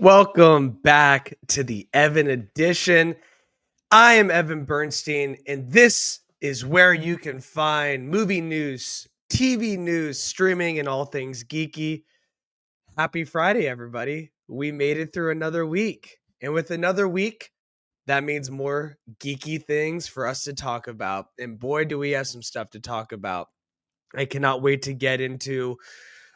Welcome back to the Evan Edition. I am Evan Bernstein, and this is where you can find movie news, TV news, streaming, and all things geeky. Happy Friday, everybody. We made it through another week. And with another week, that means more geeky things for us to talk about. And boy, do we have some stuff to talk about. I cannot wait to get into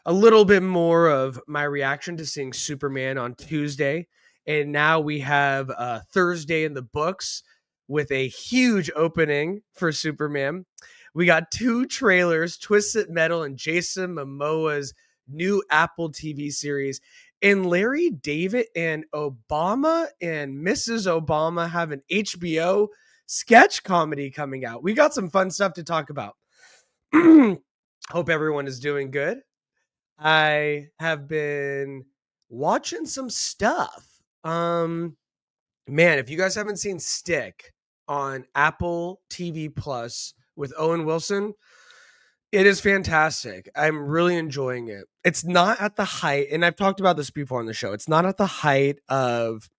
a little bit more of my reaction to seeing Superman on Tuesday. And now we have Thursday in the books with a huge opening for Superman. We got two trailers, Twisted Metal and Jason Momoa's new Apple TV series. And Larry David and Obama and Mrs. Obama have an HBO sketch comedy coming out. We got some fun stuff to talk about. Hope everyone is doing good. I have been watching some stuff. Man, if you guys haven't seen Stick on Apple TV Plus with Owen Wilson, it is fantastic. I'm really enjoying it. It's not at the height, and I've talked about this before on the show. It's not at the height of,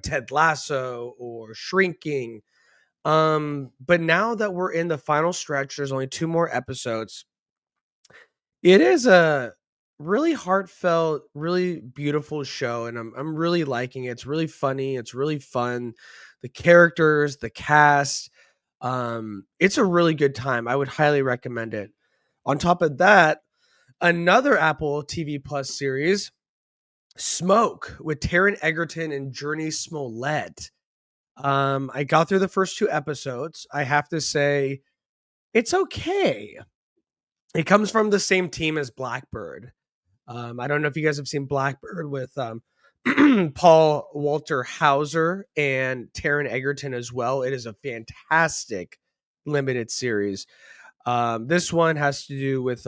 Ted Lasso or Shrinking. But now that we're in the final stretch, there's only two more episodes. It is a really heartfelt, really beautiful show, and I'm really liking it. It's really funny. It's really fun. The characters, the cast, it's a really good time. I would highly recommend it. On top of that, another Apple TV Plus series, Smoke, with Taron Egerton and Journey Smollett. I got through the first two episodes. I have to say, it's okay. It comes from the same team as Blackbird. I don't know if you guys have seen Blackbird with Paul Walter Hauser and Taron Egerton as well. It is a fantastic limited series. This one has to do with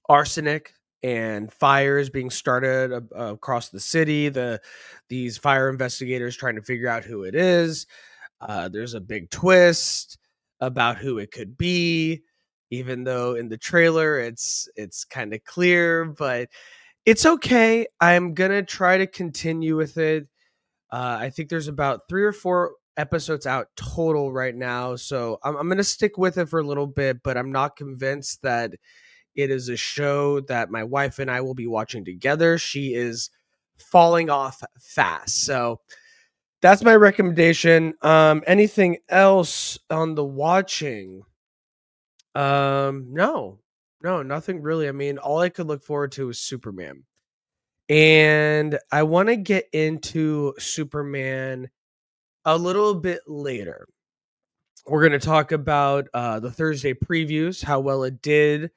arsenic and fires being started across the city. These fire investigators trying to figure out who it is. There's a big twist about who it could be, even though in the trailer it's kind of clear, but it's okay. I'm gonna try to continue with it. I think there's about 3 or 4 episodes out total right now, so I'm gonna stick with it for a little bit, but I'm not convinced that it is a show that my wife and I will be watching together. She is falling off fast, so that's my recommendation. Anything else on the watching? No, no, nothing really. I mean, all I could look forward to is Superman. And I want to get into Superman a little bit later. We're going to talk about the Thursday previews, how well it did.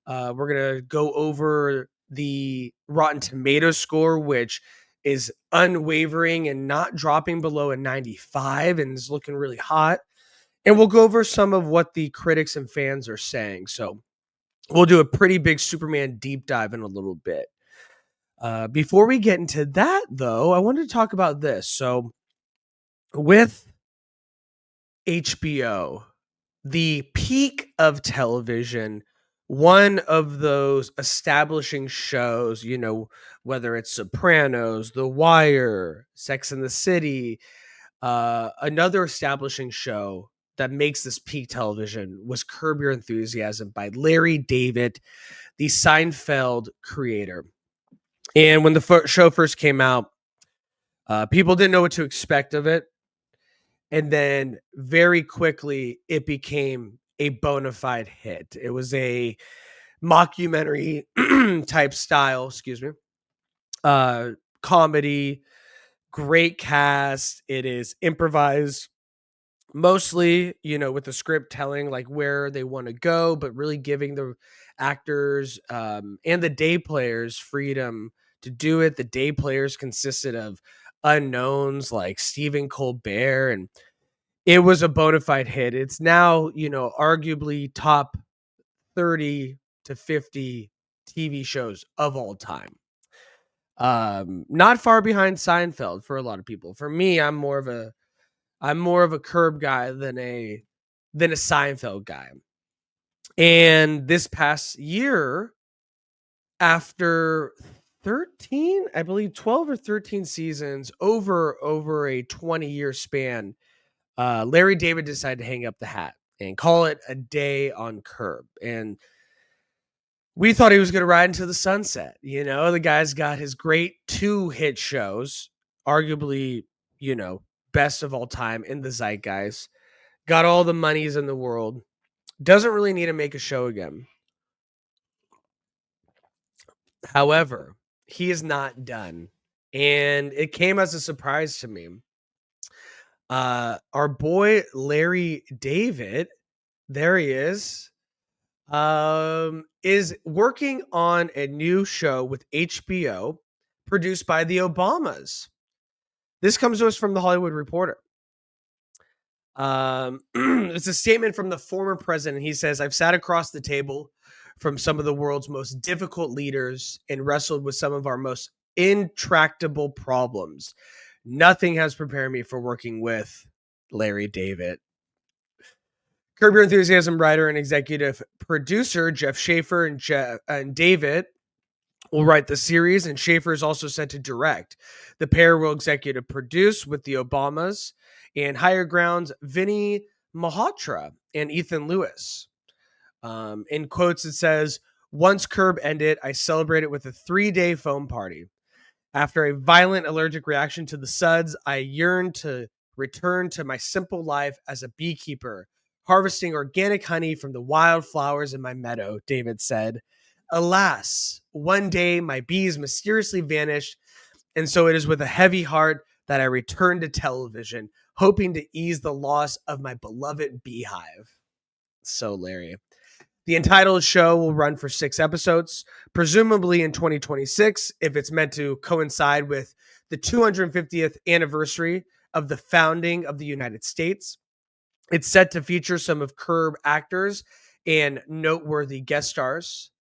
We're going to go over the Rotten Tomatoes score, which is unwavering and not dropping below a 95 and is looking really hot. And we'll go over some of what the critics and fans are saying. So we'll do a pretty big Superman deep dive in a little bit. Before we get into that, though, I wanted to talk about this. So with HBO, the peak of television, one of those establishing shows, whether it's Sopranos, The Wire, Sex and the City, another establishing show that makes this peak television was Curb Your Enthusiasm by Larry David, the Seinfeld creator. And when the show first came out, people didn't know what to expect of it. And then very quickly, it became a bona fide hit. It was a mockumentary type style, comedy, great cast. It is improvised mostly, with the script telling like where they want to go, but really giving the actors and the day players freedom to do it. The day players consisted of unknowns like Stephen Colbert, and it was a bona fide hit. It's now, arguably top 30 to 50 TV shows of all time. Not far behind Seinfeld for a lot of people. For me, I'm more of a Curb guy than a Seinfeld guy. And this past year, after 13, I believe 12 or 13 seasons over a 20-year span, Larry David decided to hang up the hat and call it a day on Curb. And we thought he was going to ride into the sunset. You know, the guy's got his great 2 hit shows, arguably, you know, best of all time in the zeitgeist, got all the monies in the world, doesn't really need to make a show again. However, he is not done. And it came as a surprise to me. Our boy Larry David, there he is working on a new show with HBO produced by the Obamas. This comes to us from the Hollywood Reporter. It's a statement from the former president. He says, "I've sat across the table from some of the world's most difficult leaders and wrestled with some of our most intractable problems. Nothing has prepared me for working with Larry David." Curb Your Enthusiasm writer and executive producer Jeff Schaffer and David will write the series, and Schaffer is also set to direct. The pair will executive produce with the Obamas and Higher Ground's Vinny Malhotra and Ethan Lewis. In quotes, it says, "Once Curb ended, I celebrated with a 3-day foam party. After a violent allergic reaction to the suds, I yearned to return to my simple life as a beekeeper, harvesting organic honey from the wildflowers in my meadow," David said. "Alas, one day my bees mysteriously vanished, and so it is with a heavy heart that I return to television, hoping to ease the loss of my beloved beehive." So, Larry. The entitled show will run for 6 episodes, presumably in 2026, if it's meant to coincide with the 250th anniversary of the founding of the United States. It's set to feature some of Curb actors and noteworthy guest stars.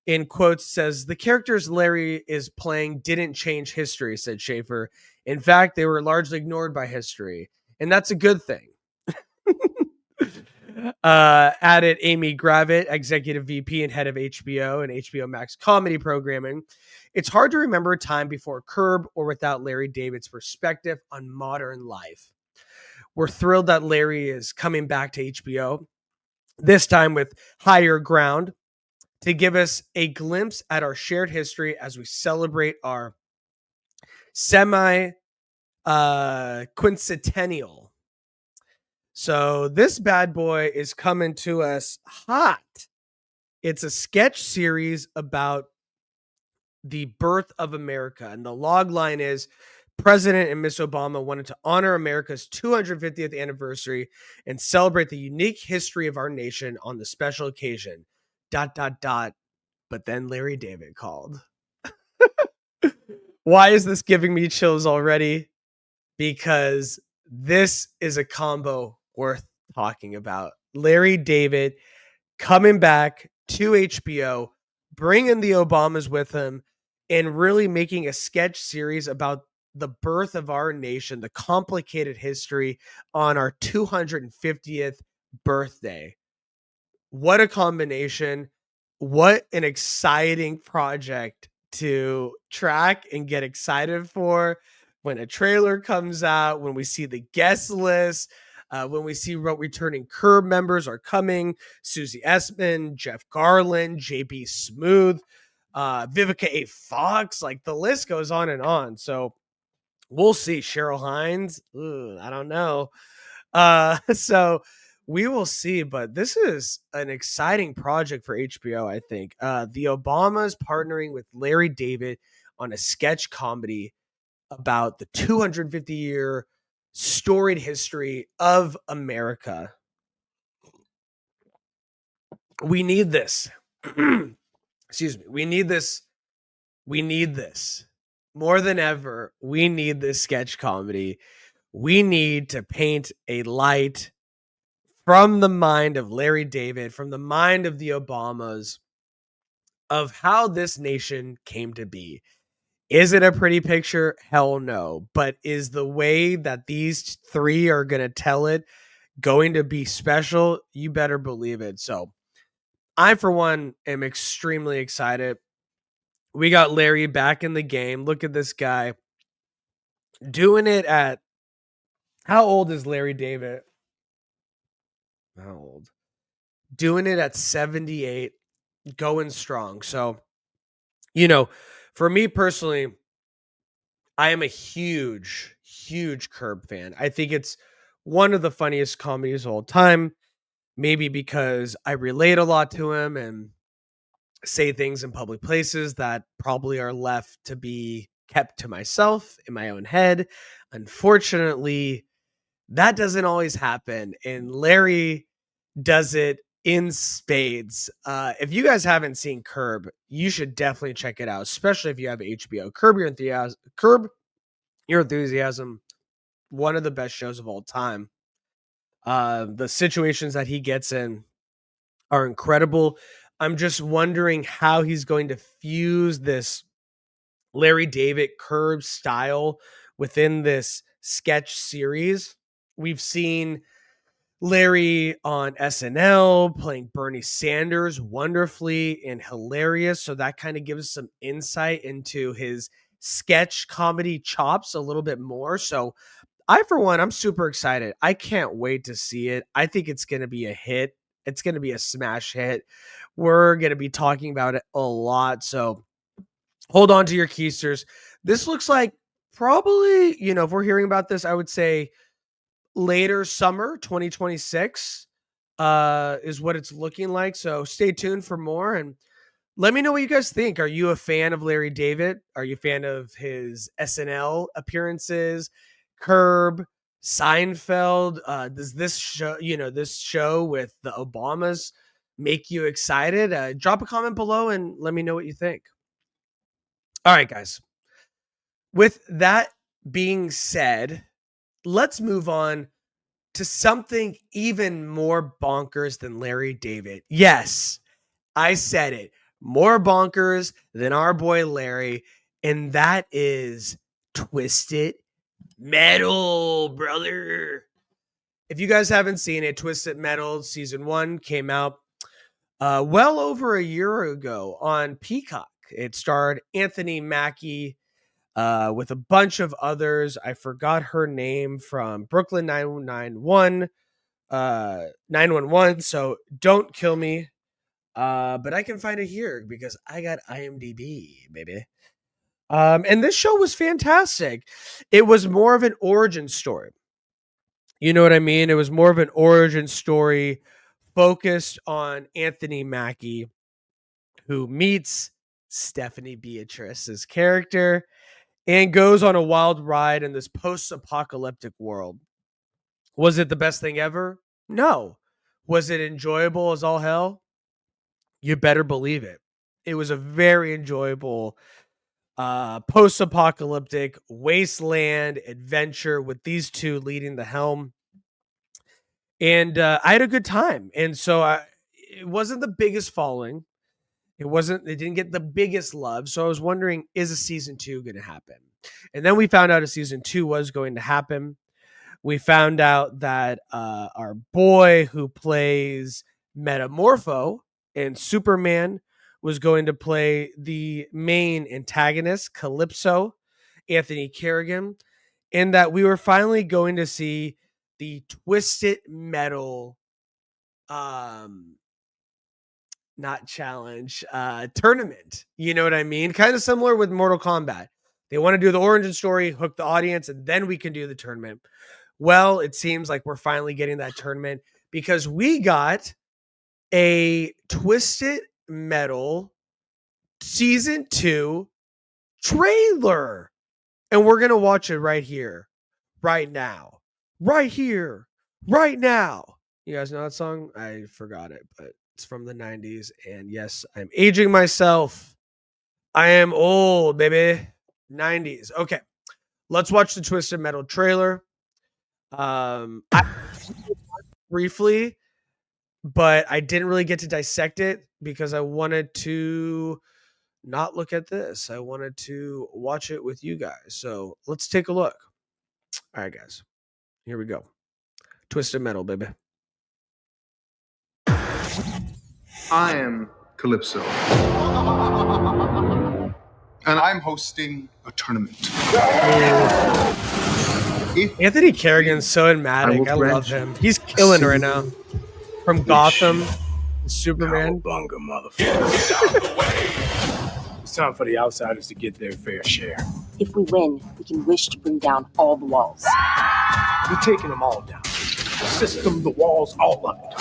In quotes, says, "The characters Larry is playing didn't change history," said Schaffer. "In fact, they were largely ignored by history, and that's a good thing." Added Amy Gravitt, executive VP and head of HBO and HBO Max comedy programming. "It's hard to remember a time before Curb or without Larry David's perspective on modern life. We're thrilled that Larry is coming back to HBO, this time with Higher Ground, to give us a glimpse at our shared history as we celebrate our semi quincentennial." So this bad boy is coming to us hot. It's a sketch series about the birth of America. And the log line is, "President and Miss Obama wanted to honor America's 250th anniversary and celebrate the unique history of our nation on the special occasion. ... But then Larry David called." Why is this giving me chills already? Because this is a combo worth talking about. Larry David coming back to HBO, bringing the Obamas with him, and really making a sketch series about the birth of our nation, the complicated history on our 250th birthday. What a combination. What an exciting project to track and get excited for when a trailer comes out, when we see the guest list, when we see what returning Curb members are coming: Susie Essman, Jeff Garland, JB Smooth, Vivica A. Fox. Like, the list goes on and on. So we'll see. Cheryl Hines, I don't know. So we will see, but this is an exciting project for HBO, I think. The Obamas partnering with Larry David on a sketch comedy about the 250-year storied history of America. We need this. Excuse me. We need this. We need this. More than ever, we need this sketch comedy. We need to paint a light from the mind of Larry David, from the mind of the Obamas, of how this nation came to be. Is it a pretty picture? Hell no. But is the way that these 3 are going to tell it going to be special? You better believe it. So I, for one, am extremely excited. We got Larry back in the game. Look at this guy doing it at, how old is Larry David? How old? Doing it at 78, going strong. So, you know, for me personally, I am a huge, huge Curb fan. I think it's one of the funniest comedies of all time. Maybe because I relate a lot to him and say things in public places that probably are left to be kept to myself in my own head. Unfortunately, that doesn't always happen. And Larry does it in spades. If you guys haven't seen Curb, you should definitely check it out, especially if you have HBO. Curb Your Enthusiasm, one of the best shows of all time. The situations that he gets in are incredible. I'm just wondering how he's going to fuse this Larry David Curb style within this sketch series. We've seen Larry on SNL playing Bernie Sanders wonderfully and hilarious. So that kind of gives some insight into his sketch comedy chops a little bit more. So I, for one, I'm super excited. I can't wait to see it. I think it's going to be a hit. It's going to be a smash hit. We're going to be talking about it a lot. So hold on to your keisters. This looks like probably, if we're hearing about this, I would say later summer 2026 is what it's looking like. So stay tuned for more and let me know what you guys think. Are you a fan of Larry David? Are you a fan of his SNL appearances, Curb, Seinfeld? Does this show with the Obamas make you excited? Drop a comment below and let me know what you think. All right, guys. With that being said, let's move on to something even more bonkers than Larry David. Yes, I said it. More bonkers than our boy Larry, and that is Twisted Metal, brother. If you guys haven't seen it, Twisted Metal season 1 came out well over a year ago on Peacock. It starred Anthony Mackie with a bunch of others. I forgot her name from Brooklyn 991, 911. So don't kill me. But I can find it here because I got IMDb, baby. And this show was fantastic. It was more of an origin story. You know what I mean? It was more of an origin story focused on Anthony Mackie, who meets Stephanie Beatrice's character and goes on a wild ride in this post-apocalyptic world. Was it the best thing ever? No. Was it enjoyable as all hell? You better believe it. It was a very enjoyable post-apocalyptic wasteland adventure with these two leading the helm. And I had a good time. And so it wasn't the biggest following. It didn't get the biggest love. So I was wondering, is a season 2 going to happen? And then we found out a season 2 was going to happen. We found out that our boy who plays Metamorpho in Superman was going to play the main antagonist, Calypso, Anthony Kerrigan, and that we were finally going to see the Twisted Metal not challenge tournament. You know what I mean? Kind of similar with Mortal Kombat. They want to do the origin story, hook the audience, and then we can do the tournament. Well, it seems like we're finally getting that tournament because we got a Twisted Metal season 2 trailer. And we're going to watch it right here, right now, right here, right now. You guys know that song? I forgot it, but it's from the 90s. And yes, I'm aging myself. I am old, baby. 90s. Okay, let's watch the Twisted Metal trailer. I briefly, but I didn't really get to dissect it because I wanted to not look at this. I wanted to watch it with you guys. So let's take a look. All right, guys, here we go. Twisted Metal, baby. I am Calypso. And I'm hosting a tournament. Anthony Carrigan's so enigmatic. I love him. He's killing right now. From Gotham, Superman. Cowabunga, motherfucker. It's time for the outsiders to get their fair share. If we win, we can wish to bring down all the walls. We're taking them all down. System the walls all up.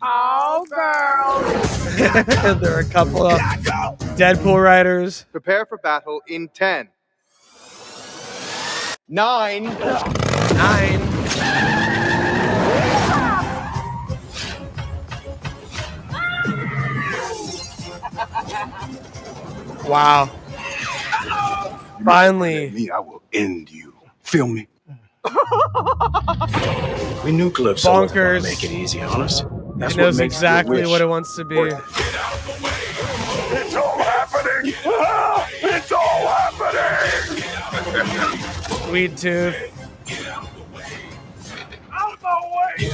Oh, girls. There are a couple of Deadpool writers. Prepare for battle in 10, 9. 9. Wow. Finally. Me, I will end you. Feel me? We knew Calypso wasn't gonna make it easy on us. That's It knows what makes exactly your what it wish. wants to be. It's all happening! It's all happening! Sweet Tooth. Out of my way!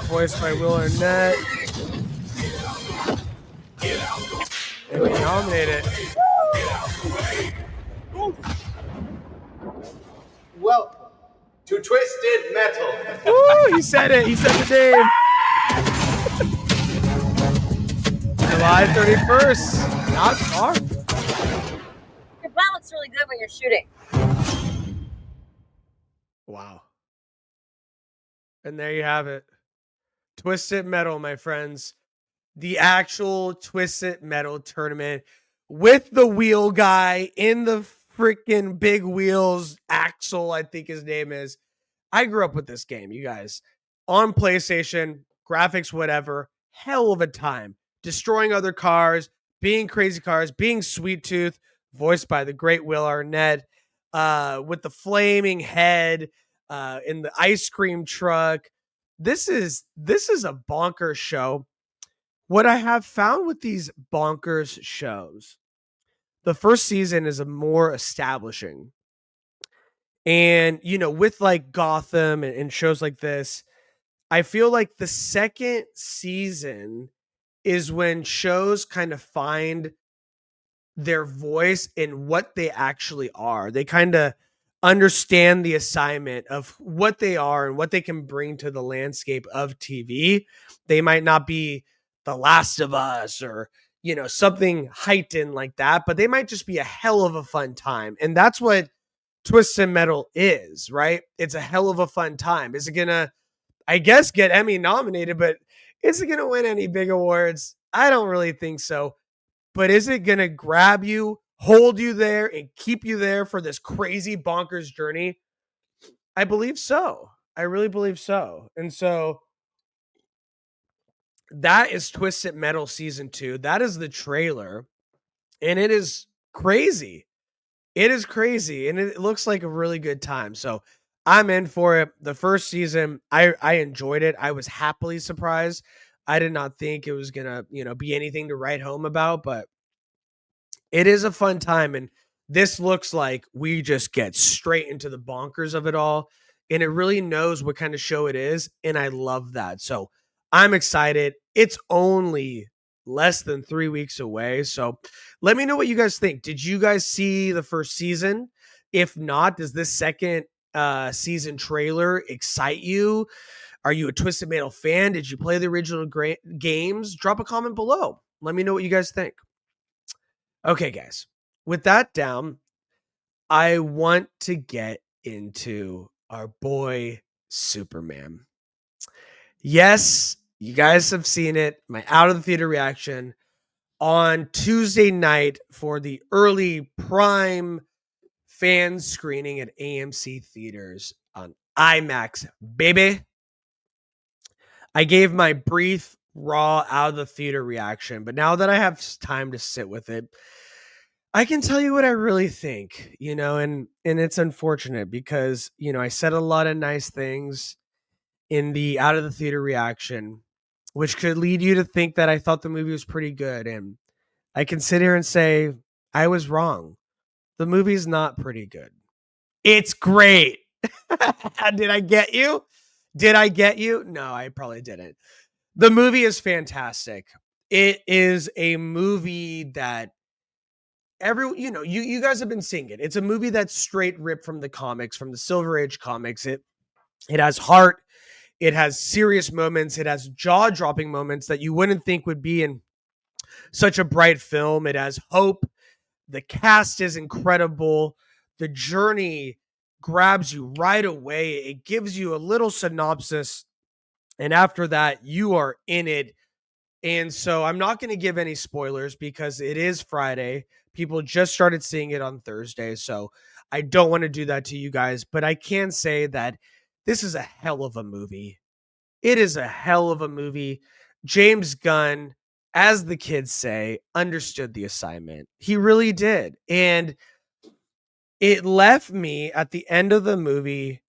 Voiced by Will Arnett. And we nominated. Welcome to Twisted Metal. Woo! He said it. He said the name. July 31st. Not far. Your plan looks really good when you're shooting. Wow. And there you have it. Twisted Metal, my friends. The actual Twisted Metal tournament with the wheel guy in the freaking big wheels. Axel, I think his name is. I grew up with this game, you guys. On PlayStation, graphics, whatever. Hell of a time. Destroying other cars, being crazy cars, being Sweet Tooth, voiced by the great Will Arnett, with the flaming head in the ice cream truck. This is a bonkers show. What I have found with these bonkers shows, the first season is a more establishing. And, with like Gotham and shows like this, I feel like the second season is when shows kind of find their voice in what they actually are. They kind of understand the assignment of what they are and what they can bring to the landscape of TV. They might not be The Last of Us or, something heightened like that, but they might just be a hell of a fun time. And that's what Twisted Metal is, right? It's a hell of a fun time. Is it gonna, I guess, get Emmy nominated, but is it gonna win any big awards? I don't really think so. But is it gonna grab you, hold you there, and keep you there for this crazy bonkers journey? I believe so. I really believe so. And so that is Twisted Metal Season 2. That is the trailer. And it is crazy. It is crazy, and it looks like a really good time. So I'm in for it. The first season, I enjoyed it. I was happily surprised. I did not think it was gonna, be anything to write home about, but it is a fun time. And this looks like we just get straight into the bonkers of it all. And it really knows what kind of show it is. And I love that. So I'm excited. It's only less than 3 weeks away. So let me know what you guys think. Did you guys see the first season? If not, does this second season trailer excite you? Are you a Twisted Metal fan? Did you play the original games? Drop a comment below. Let me know what you guys think. Okay, guys. With that down, I want to get into our boy Superman. Yes, you guys have seen it. My out of the theater reaction on Tuesday night for the early prime fan screening at AMC theaters on IMAX, baby. I gave my brief, raw, out of the theater reaction, but now that I have time to sit with it, I can tell you what I really think, and it's unfortunate because, I said a lot of nice things in the out of the theater reaction, which could lead you to think that I thought the movie was pretty good. And I can sit here and say, I was wrong. The movie's not pretty good. It's great. Did I get you? Did I get you? No, I probably didn't. The movie is fantastic. It is a movie that you guys have been seeing it. It's a movie that's straight ripped from the comics, from the Silver Age comics. It has heart, it has serious moments, it has jaw-dropping moments that you wouldn't think would be in such a bright film. It has hope. The cast is incredible. The journey grabs you right away. It gives you a little synopsis, and after that, you are in it. And so I'm not going to give any spoilers because it is Friday. People just started seeing it on Thursday. So I don't want to do that to you guys, but I can say that this is a hell of a movie. It is a hell of a movie. James Gunn, as the kids say, understood the assignment. He really did. And it left me at the end of the movie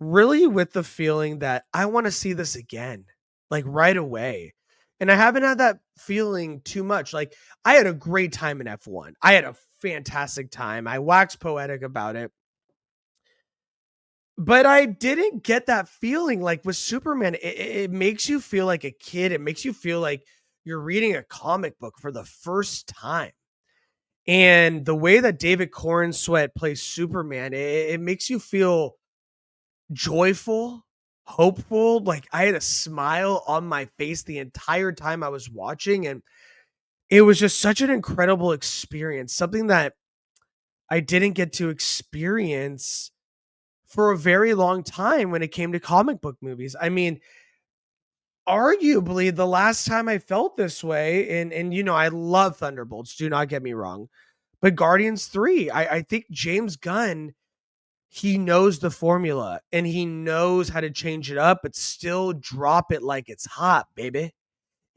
really with the feeling that I want to see this again, like right away. And I haven't had that feeling too much. Like, I had a great time in F1. I had a fantastic time. I waxed poetic about it. But I didn't get that feeling like with Superman. It makes you feel like a kid. It makes you feel like you're reading a comic book for the first time. And the way that David Cornsweet plays Superman, it makes you feel joyful, hopeful. Like, I had a smile on my face the entire time I was watching. And it was just such an incredible experience, something that I didn't get to experience for a very long time when it came to comic book movies. I mean, arguably the last time I felt this way, and I love Thunderbolts, do not get me wrong, but Guardians 3, I think James Gunn, he knows the formula and he knows how to change it up, but still drop it like it's hot, baby,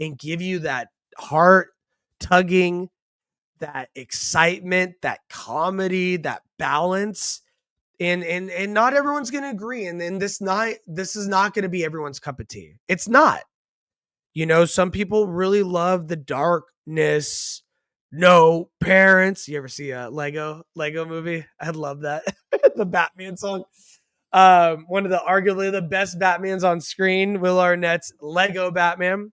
and give you that heart tugging, that excitement, that comedy, that balance. And not everyone's gonna agree. And this is not gonna be everyone's cup of tea. It's not. Some people really love the darkness. No parents. You ever see a Lego movie? I love that. The Batman song. One of the arguably the best Batmans on screen, Will Arnett's Lego Batman.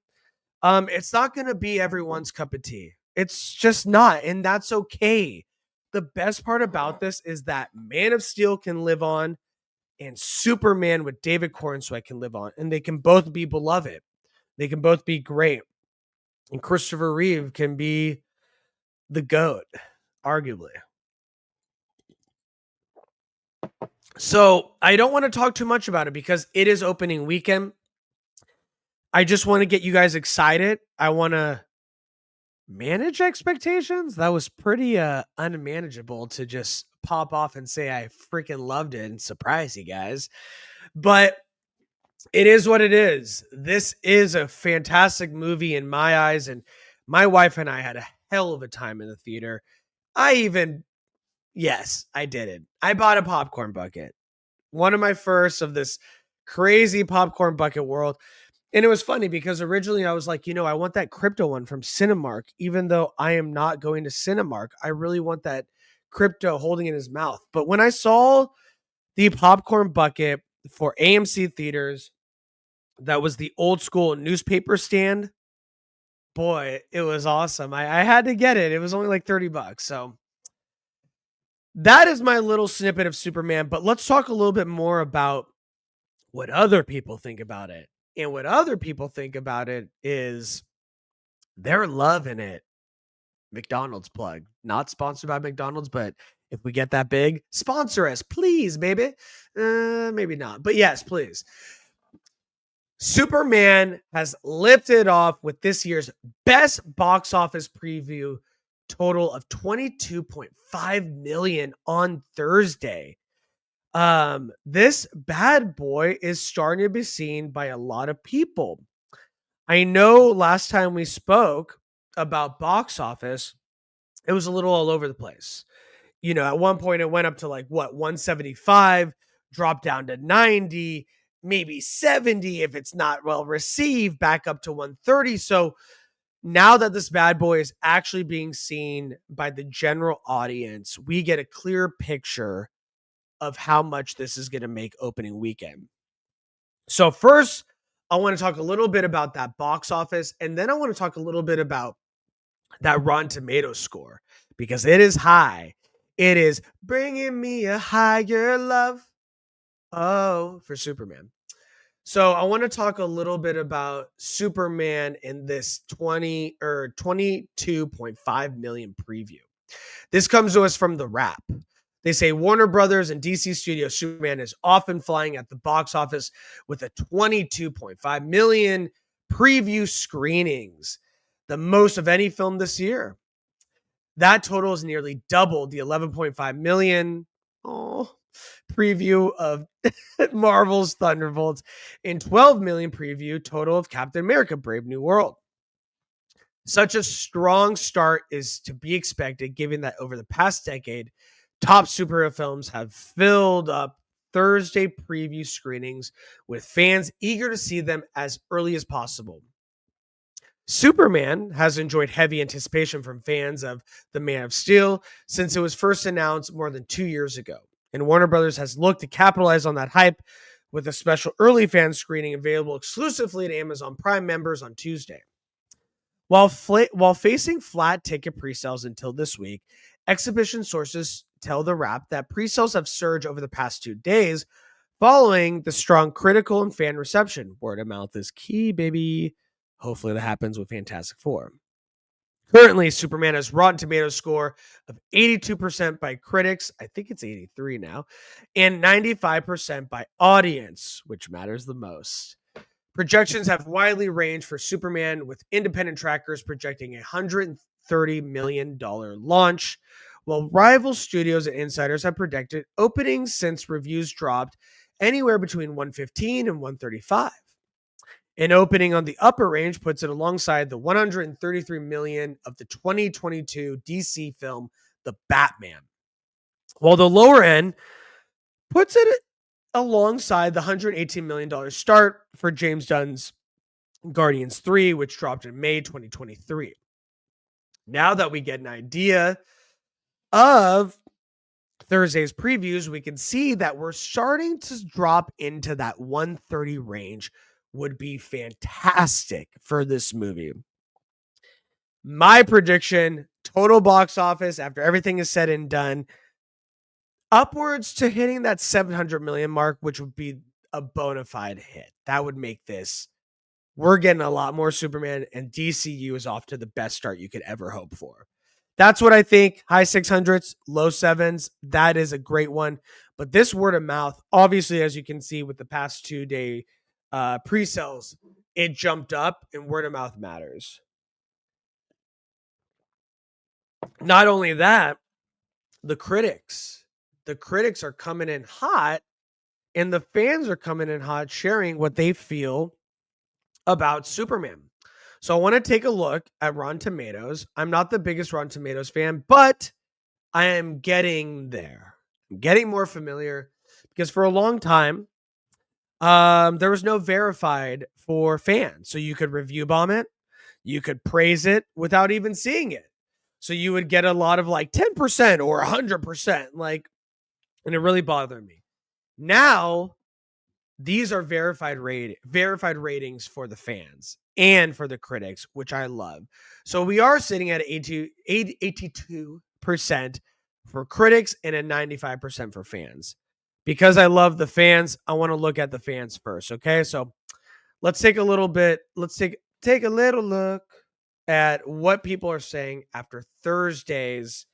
It's not gonna be everyone's cup of tea. It's just not, and that's okay. The best part about this is that Man of Steel can live on and Superman with David Cornsweet can live on, and they can both be beloved. They can both be great. And Christopher Reeve can be the GOAT, arguably. So I don't want to talk too much about it because it is opening weekend. I just want to get you guys excited. I want to manage expectations. That was pretty unmanageable to just pop off and say I freaking loved it and surprise you guys. But it is what it is. This is a fantastic movie in my eyes, and my wife and I had a hell of a time in the theater. Yes, I did it. I bought a popcorn bucket. One of my first of this crazy popcorn bucket world. And it was funny because originally I was like, I want that crypto one from Cinemark, even though I am not going to Cinemark. I really want that crypto holding in his mouth. But when I saw the popcorn bucket for AMC theaters, that was the old school newspaper stand. Boy, it was awesome. I had to get it. It was only like $30. So that is my little snippet of Superman. But let's talk a little bit more about what other people think about it. And what other people think about it is they're loving it. McDonald's plug. Not sponsored by McDonald's, but if we get that big, sponsor us, please, baby. Maybe not, but yes, please. Superman has lifted off with this year's best box office preview total of 22.5 million on Thursday. This bad boy is starting to be seen by a lot of people. I know last time we spoke about box office, it was a little all over the place. At one point it went up to 175, dropped down to 90, maybe 70 if it's not well received, back up to 130. So now that this bad boy is actually being seen by the general audience, we get a clear picture of how much this is going to make opening weekend. So first, I want to talk a little bit about that box office, and then I want to talk a little bit about that Rotten Tomatoes score, because it is high. It is bringing me a higher love. Oh, for Superman. So I want to talk a little bit about Superman in this 22.5 million preview. This comes to us from The Wrap. They say Warner Brothers and DC Studios Superman is often flying at the box office with a 22.5 million preview screenings, the most of any film this year. That total is nearly double the 11.5 million preview of Marvel's Thunderbolts and 12 million preview total of Captain America Brave New World. Such a strong start is to be expected, given that over the past decade, top superhero films have filled up Thursday preview screenings with fans eager to see them as early as possible. Superman has enjoyed heavy anticipation from fans of The Man of Steel since it was first announced more than 2 years ago. And Warner Brothers has looked to capitalize on that hype with a special early fan screening available exclusively to Amazon Prime members on Tuesday. While facing flat ticket pre-sales until this week, exhibition sources tell The Wrap that pre-sales have surged over the past 2 days following the strong critical and fan reception. Word of mouth is key, baby. Hopefully that happens with Fantastic Four. Currently, Superman has Rotten Tomatoes score of 82% by critics, I think it's 83 now, and 95% by audience, which matters the most. Projections have widely ranged for Superman, with independent trackers projecting a $130 million launch, while rival studios and insiders have predicted openings since reviews dropped anywhere between 115 and 135. An opening on the upper range puts it alongside the 133 million of the 2022 DC film The Batman, while the lower end puts it alongside the $118 million start for James Gunn's Guardians 3, which dropped in May 2023. Now that we get an idea of Thursday's previews, we can see that we're starting to drop into that 130 range. Would be fantastic for this movie. My prediction, total box office after everything is said and done, upwards to hitting that 700 million mark, which would be a bona fide hit. That would make this, we're getting a lot more Superman, and DCU is off to the best start you could ever hope for. That's what I think. High 600s, low 7s. That is a great one. But this word of mouth, obviously, as you can see with the past 2-day pre-sales, it jumped up, and word of mouth matters. Not only that, the critics are coming in hot, and the fans are coming in hot, sharing what they feel about Superman. So I want to take a look at Rotten Tomatoes. I'm not the biggest Rotten Tomatoes fan, but I am getting there. I'm getting more familiar because for a long time, there was no verified for fans. So you could review bomb it, you could praise it without even seeing it. So you would get a lot of like 10% or 100%, like, and it really bothered me. Now, these are verified ratings for the fans and for the critics, which I love. So we are sitting at 82% for critics and a 95% for fans. Because I love the fans, I want to look at the fans first. Okay, so let's take a little bit. Let's take a little look at what people are saying after Thursday's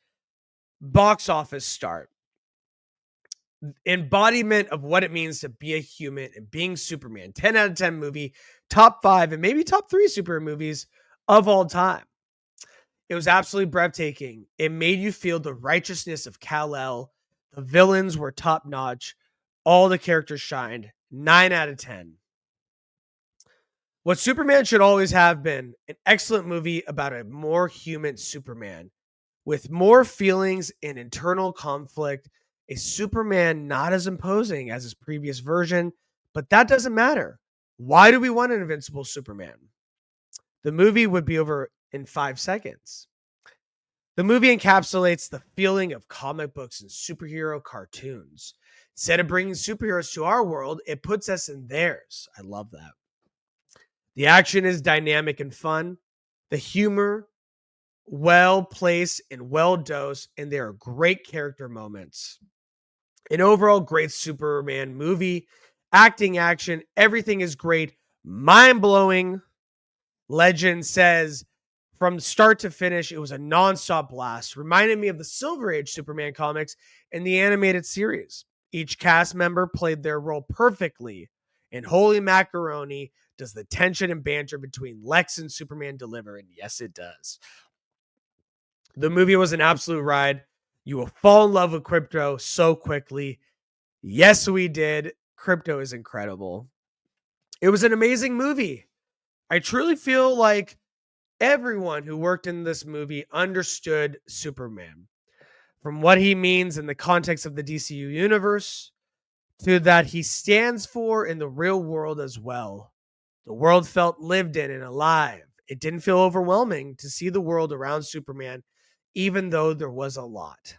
box office start. Embodiment of what it means to be a human and being Superman. 10 out of 10 movie, top 5 and maybe top 3 superhero movies of all time. It was absolutely breathtaking. It made you feel the righteousness of Kal-El. The villains were top notch. All the characters shined. 9 out of 10. What Superman should always have been: an excellent movie about a more human Superman with more feelings and internal conflict. A Superman not as imposing as his previous version, but that doesn't matter. Why do we want an invincible Superman? The movie would be over in 5 seconds. The movie encapsulates the feeling of comic books and superhero cartoons. Instead of bringing superheroes to our world, it puts us in theirs. I love that. The action is dynamic and fun. The humor well placed and well dosed, and they are great character moments. An overall great Superman movie, acting, action, everything is great, mind blowing. Legend says from start to finish, it was a nonstop blast. Reminded me of the Silver Age Superman comics and the animated series. Each cast member played their role perfectly, and holy macaroni, does the tension and banter between Lex and Superman deliver? And yes, it does. The movie was an absolute ride. You will fall in love with Crypto so quickly. Yes, we did. Crypto is incredible. It was an amazing movie. I truly feel like everyone who worked in this movie understood Superman, from what he means in the context of the DCU universe to that he stands for in the real world as well. The world felt lived in and alive. It didn't feel overwhelming to see the world around Superman, even though there was a lot.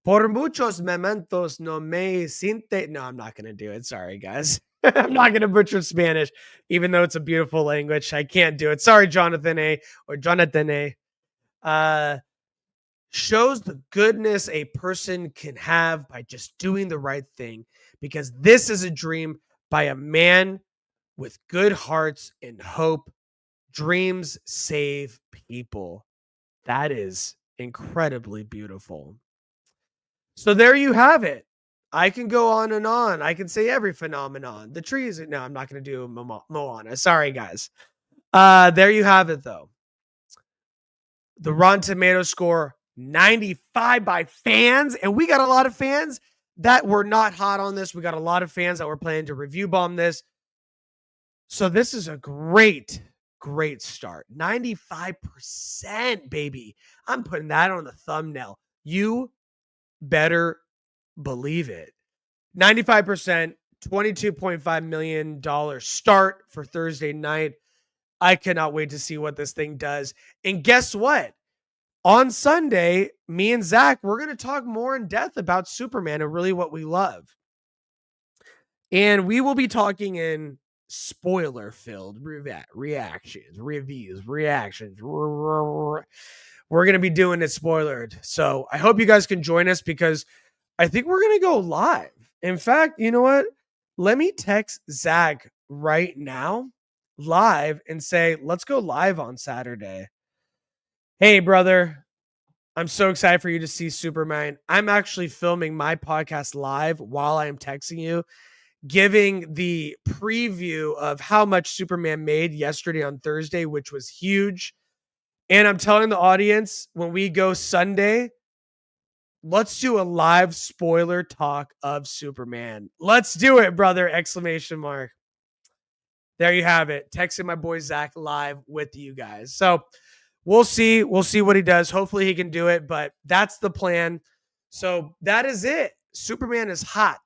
Por muchos momentos no me siente. No, I'm not going to do it. Sorry, guys. I'm not going to butcher Spanish, even though it's a beautiful language. I can't do it. Sorry, Jonathan A. or Jonathan A. Shows the goodness a person can have by just doing the right thing, because this is a dream by a man with good hearts and hope. Dreams save people. That is incredibly beautiful. So there you have it. I can go on and on. I can say every phenomenon. The trees. No, I'm not going to do Moana. Sorry, guys. There you have it, though. The Rotten Tomatoes score 95 by fans. And we got a lot of fans that were not hot on this. We got a lot of fans that were planning to review bomb this. So this is a great start. 95%, baby. I'm putting that on the thumbnail. You better believe it. 95%, $22.5 million start for Thursday night. I cannot wait to see what this thing does. And guess what? On Sunday, me and Zach, we're going to talk more in depth about Superman and really what we love. And we will be talking in spoiler-filled reactions, reviews, reactions. We're going to be doing it spoilered. So I hope you guys can join us, because I think we're going to go live. In fact, you know what? Let me text Zach right now live and say, let's go live on Saturday. Hey, brother, I'm so excited for you to see Superman. I'm actually filming my podcast live while I'm texting you, giving the preview of how much Superman made yesterday on Thursday, which was huge. And I'm telling the audience, when we go Sunday, let's do a live spoiler talk of Superman. Let's do it, brother! Exclamation mark. There you have it. Texting my boy Zach live with you guys. So we'll see. We'll see what he does. Hopefully he can do it, but that's the plan. So that is it. Superman is hot.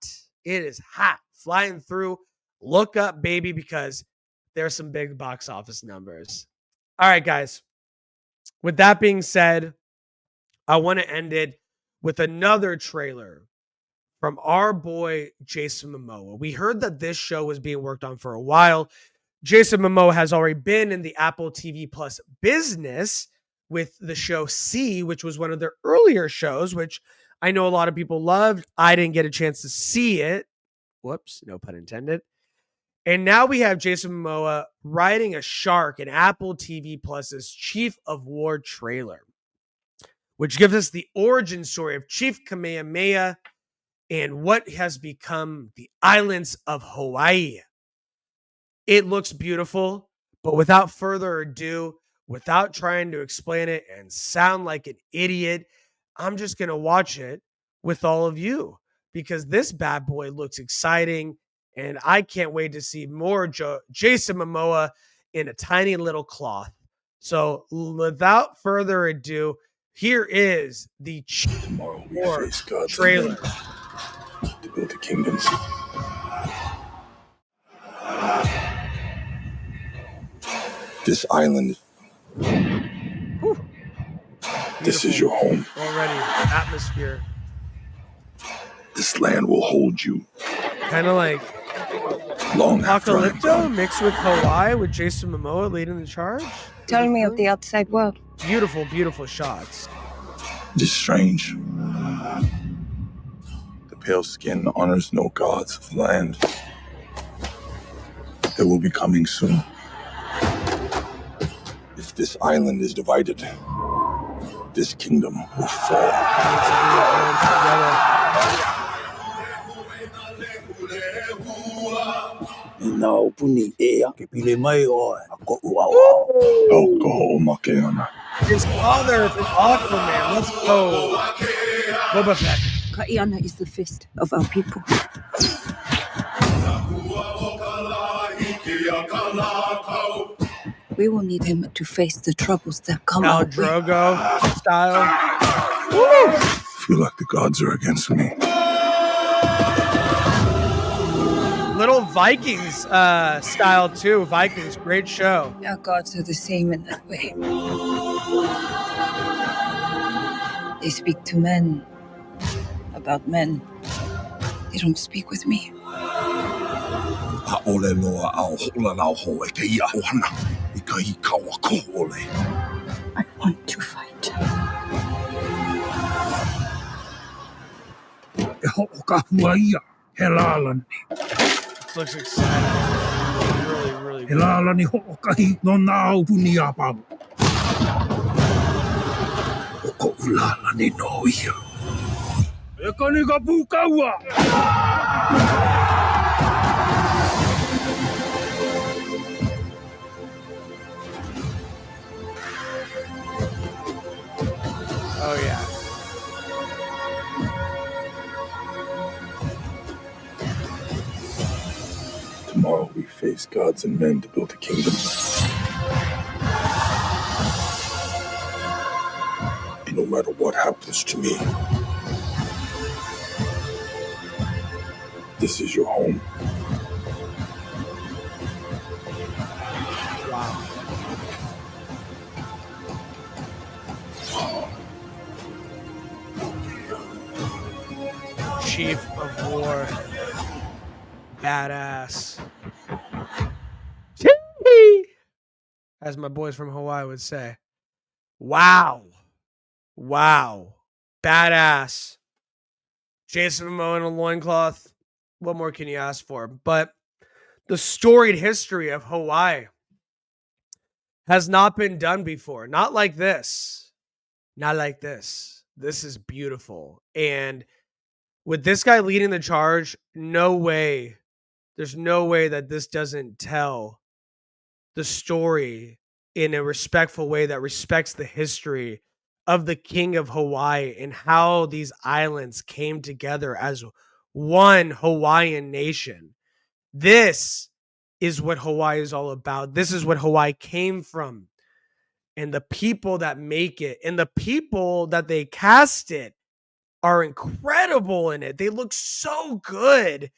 It is hot. Flying through. Look up, baby, because there's some big box office numbers. All right, guys. With that being said, I want to end it with another trailer from our boy Jason Momoa. We heard that this show was being worked on for a while. Jason Momoa has already been in the Apple TV Plus business with the show C, which was one of their earlier shows, which I know a lot of people loved. I didn't get a chance to see it. Whoops, no pun intended. And now we have Jason Momoa riding a shark in Apple TV Plus's Chief of War trailer, which gives us the origin story of Chief Kamehameha and what has become the islands of Hawaii. It looks beautiful, but without further ado, without trying to explain it and sound like an idiot, I'm just going to watch it with all of you, because this bad boy looks exciting, and I can't wait to see more Jason Momoa in a tiny little cloth. So without further ado, here is the Tomorrow we War face God's trailer. command to build the kingdoms. This island, this is Beautiful. your home. Already, atmosphere. This land will hold you. Kind of like long after I am Apocalypto gone. mixed with Hawaii with Jason Momoa leading the charge. Tell me of the outside world. Beautiful, beautiful shots. It is strange. The pale skin honors no gods of the land. They will be coming soon. If this island is divided, this kingdom will fall. Alcohol makeana. His father from Aquaman. Let's go. Boba Fett. Kaiana is the fist of our people. We will need him to face the troubles that come Al our way. Drogo style. I feel like the gods are against me. Little Vikings style too. Vikings, great show. Our gods are the same in that way. They speak to men about men. They don't speak with me. I want to fight. This looks exciting. Really, really good. Oh yeah. Tomorrow we face gods and men to build a kingdom. And no matter what happens to me, this is your home. Wow. Chief of War. Badass. As my boys from Hawaii would say. Wow. Wow. Badass. Jason Momoa in a loincloth. What more can you ask for? But the storied history of Hawaii has not been done before. Not like this. Not like this. This is beautiful. And with this guy leading the charge, no way. There's no way that this doesn't tell the story in a respectful way that respects the history of the king of Hawaii and how these islands came together as one Hawaiian nation. This is what Hawaii is all about. This is what Hawaii came from. And the people that make it and the people that they cast it are incredible in it. They look so good.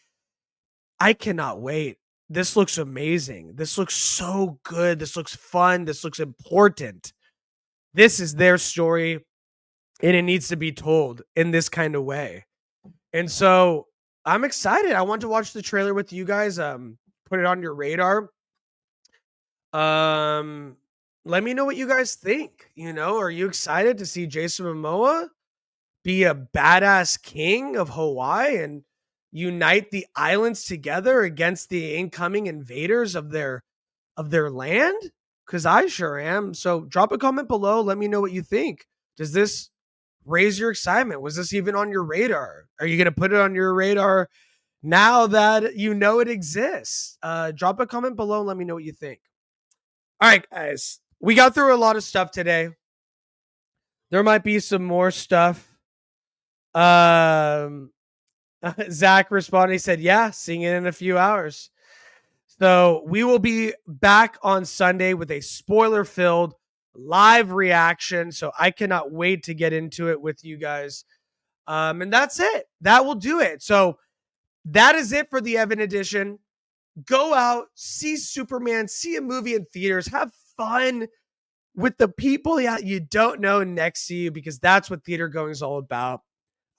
I cannot wait. This looks amazing. This looks so good. This looks fun. This looks important. This is their story, and it needs to be told in this kind of way. And so I'm excited. I want to watch the trailer with you guys. Put it on your radar. Let me know what you guys think. You know, are you excited to see Jason Momoa be a badass king of Hawaii and unite the islands together against the incoming invaders of their land? Because I sure am. So drop a comment below. Let me know what you think. Does this raise your excitement? Was this even on your radar? Are you going to put it on your radar now that you know it exists? Drop a comment below and let me know what you think. All right, guys. We got through a lot of stuff today. There might be some more stuff. Zach responded. He said, yeah, seeing it in a few hours. So we will be back on Sunday with a spoiler-filled live reaction. So I cannot wait to get into it with you guys. And that's it. That will do it. So that is it for the Evan edition. Go out, see Superman, see a movie in theaters, have fun with the people that you don't know next to you, because that's what theater going is all about.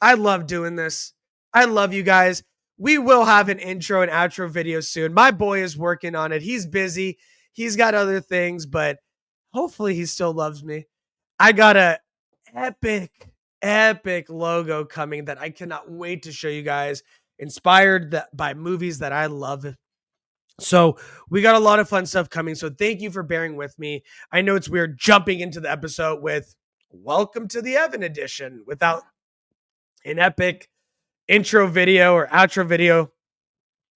I love doing this. I love you guys. we will have an intro and outro video soon. My boy is working on it. He's busy. He's got other things, but hopefully he still loves me. I got a epic logo coming that I cannot wait to show you guys, inspired by movies that I love. So we got a lot of fun stuff coming. So thank you for bearing with me. I know it's weird jumping into the episode with welcome to the Evan edition without an epic intro video or outro video.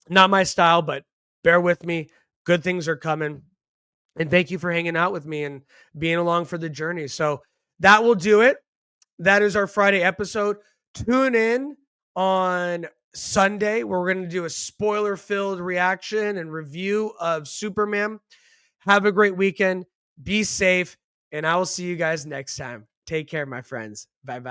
Not my style, but bear with me. Good things are coming. And thank you for hanging out with me and being along for the journey. So that will do it. That is our Friday episode. Tune in on Sunday, where we're going to do a spoiler-filled reaction and review of Superman. Have a great weekend. Be safe. And I will see you guys next time. Take care, my friends. Bye-bye.